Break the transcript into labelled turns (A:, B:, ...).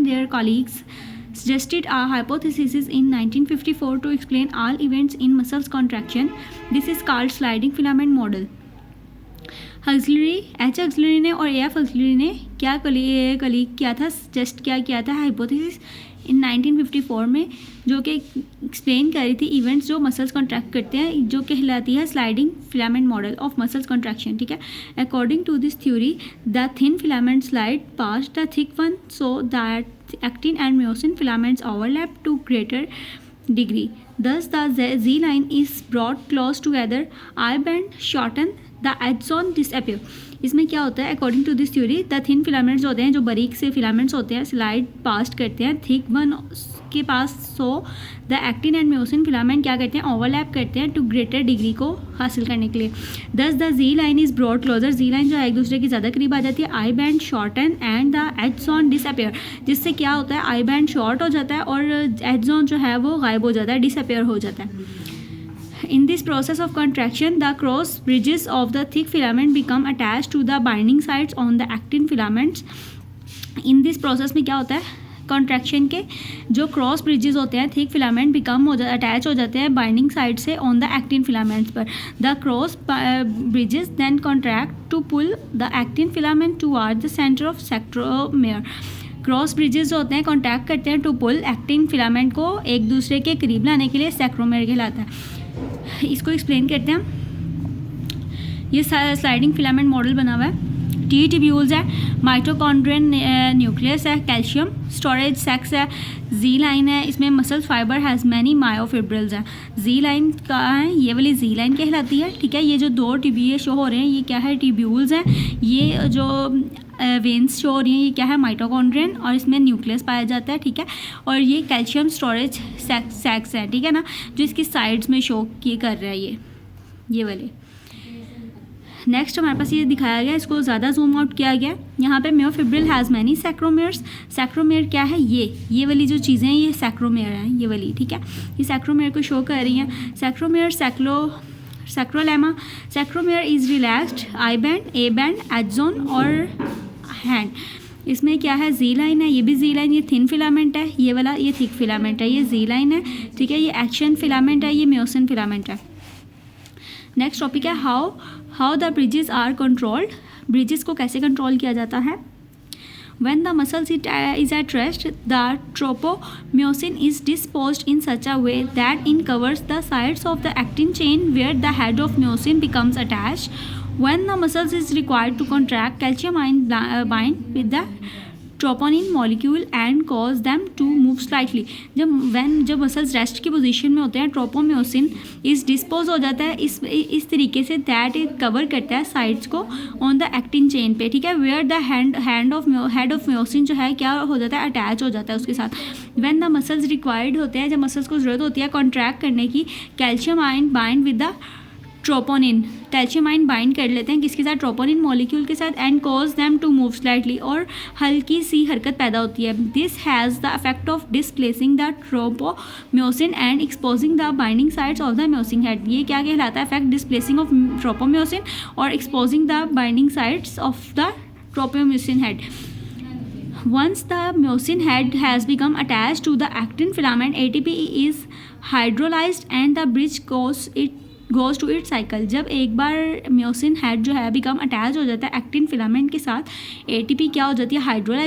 A: their colleagues suggested a hypothesis in 1954 to explain all events in muscles contraction. This is called sliding filament model. Huxley ने और F Huxley ने क्या colleague किया था, suggest क्या किया था हाइपोथेसिस इन 1954 में, जो कि एक्सप्लेन कर रही थी इवेंट्स जो मसल्स कॉन्ट्रैक्ट करते हैं, जो कहलाती है sliding filament model of muscles contraction. ठीक है. According to this theory the thin filament slide past the thick one so that actin and myosin filaments overlap to greater degree. Thus, the Z line is brought close together. I band shorten, the edge zone disappear. इसमें क्या होता है according to this theory, the thin filaments होते हैं, जो बारीक से filaments होते हैं, स्लाइड पास्ट करते हैं थिक वन के पास. So the actin and myosin filament क्या करते हैं, ओवरलैप करते हैं टू ग्रेटर डिग्री को हासिल करने के लिए. Thus the Z line is brought closer. Z line जो है एक दूसरे की ज़्यादा करीब आ जाती है. I band shorten and the H zone disappear. जिससे क्या होता है, आई बैंड शॉर्ट हो जाता है और एज जोन जो है वो गायब हो जाता है, डिसअपेयर हो जाता है. In this process of contraction, the cross bridges of the thick filament become attached to the binding sites on the actin filaments. In this process में क्या होता है, कॉन्ट्रैक्शन के जो क्रॉस ब्रिजेस होते हैं थिक फिलामेंट बिकम अटैच हो जाते हैं बाइंडिंग साइड से ऑन द एक्टिन फिलामेंट्स पर. The cross bridges then contract to pull the actin filament toward the centre of centromere. Cross bridges जो होते हैं कॉन्टैक्ट करते हैं टू पुल एक्टिन फिलामेंट को एक दूसरे के करीब लाने के लिए सेंट्रोमेयर कहलाता है. इसको एक्सप्लेन करते हैं. ये स्लाइडिंग फिलामेंट मॉडल बना हुआ है. टी ट्यूब्यूल्स है, माइटोकॉन्ड्रियन न्यूक्लियस है, कैल्शियम स्टोरेज सेक्स है, जी लाइन है. इसमें muscle fibre has many myofibrils है. जी लाइन का है, ये वाली जी लाइन कहलाती है. ठीक है. ये जो दो ट्यूब्यूल शो हो रहे हैं ये क्या है, ट्यूब्यूल्स हैं. ये जो वेन्स शो हो रही हैं ये क्या है, माइटोकॉन्ड्रियन, और इसमें न्यूक्लियस पाया जाता है. ठीक है. और ये कैल्शियम स्टोरेज सेक्स है. ठीक है ना, जो इसकी साइड्स में शो किए कर रहा है ये वाले. नेक्स्ट हमारे पास ये दिखाया गया, इसको ज़्यादा जूम आउट किया गया. यहाँ पे म्योफिब्रिल हैज़ मैनी सैक्रोमेयर्स. सैक्रोमेयर क्या है, ये वाली जो चीज़ें हैं ये सैक्रोमेयर हैं, ये वाली. ठीक है. ये सैक्रोमेयर को शो कर रही हैं. Sarcomere sarcolemma. Sarcomere is relaxed. I band, A band, H zone और हैंड. इसमें क्या है, जी लाइन है, ये भी जी लाइन. ये थिन फिलामेंट है, ये वाला ये थिक फिलामेंट है, ये जी लाइन है. ठीक है. ये एक्शन फिलामेंट है, ये म्योसिन फिलामेंट है. नेक्स्ट टॉपिक है how the bridges are controlled. Bridges को कैसे कंट्रोल किया जाता है. When the muscle is at rest, the tropomyosin is disposed in such a way that it covers the sides of the actin chain where the head of myosin becomes attached. When the muscles is required to contract, calcium ion bind with the troponin molecule and cause them to move slightly. जब muscles rest की position में होते हैं ट्रोपोम्योसिन इस dispose हो जाता है इस तरीके से दैट इट कवर करता है साइड्स को ऑन द एक्टिन चेन पे. ठीक है. वेयर द हेड ऑफ म्योसिन जो है क्या हो जाता है, अटैच हो जाता है उसके साथ. व्हेन द मसल्स रिक्वायर्ड होते हैं, जब मसल्स को ज़रूरत होती है कॉन्ट्रैक्ट करने की, calcium ion bind with the troponin. Calcium ion bind कर लेते हैं किसके साथ, ट्रोपोनिन मॉलिक्यूल के साथ, and cause them to move slightly, और हल्की सी हरकत पैदा होती है. This has the effect of displacing the tropomyosin and exposing the binding sides of the myosin head. ये क्या कहलाता है, इफेक्ट डिस्प्लेसिंग ऑफ ट्रोपोम्योसिन और exposing the binding sides of the tropomyosin head. Once the myosin head has become attached to the actin filament, ATP is hydrolyzed and the bridge goes to its cycle. जब एक बार म्योसिन head जो है become attach हो जाता है actin filament के साथ, ATP क्या हो जाती है, हाइड्रोलाइज